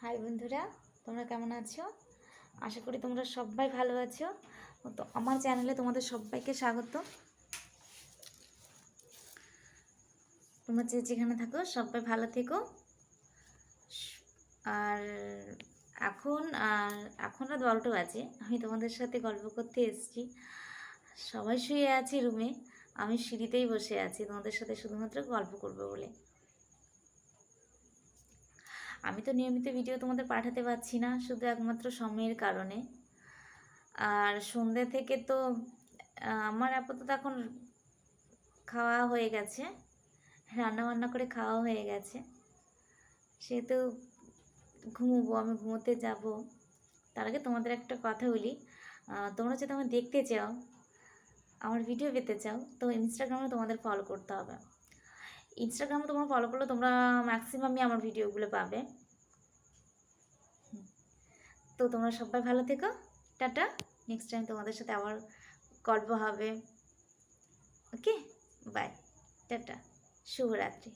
High বন্ধুরা, তোমরা কেমন আছো? আশা করি তোমরা সবাই ভালো আছো। তো আমার চ্যানেলে তোমাদের সবাইকে স্বাগত। তোমরা যেখানে থাকো সবাই ভালো থেকো। আর এখন রাত 12টা বাজে। আমি তোমাদের সাথে গল্প করতে এসেছি। সবাই শুয়ে আছি রুমে, আমি সিঁড়িতেই বসে আছি তোমাদের সাথে শুধুমাত্র গল্প করবো বলে। আমি তো নিয়মিত ভিডিও তোমাদের পাঠাতে পারছি না, শুধু একমাত্র সময়ের কারণে। আর সন্ধ্যে থেকে তো আমার আপাতত এখন খাওয়া হয়ে গেছে, রান্না বান্না করে খাওয়া হয়ে গেছে, সেহেতু ঘুমোবো, আমি ঘুমোতে যাব। তার আগে তোমাদের একটা কথা বলি, তোমরা যদি আমার দেখতে চাও, আমার ভিডিও পেতে চাও, তো ইনস্টাগ্রামে তোমাদের ফলো করতে হবে। ইনস্টাগ্রামে তোমরা ফলো করলে তোমরা ম্যাক্সিমামই আমার ভিডিওগুলো পাবে। তো তোমরা সবাই ভালো থেকো, টাটা। নেক্সট টাইম তোমাদের সাথে আবার গল্প হবে। ওকে, বাই, টাটা, শুভরাত্রি।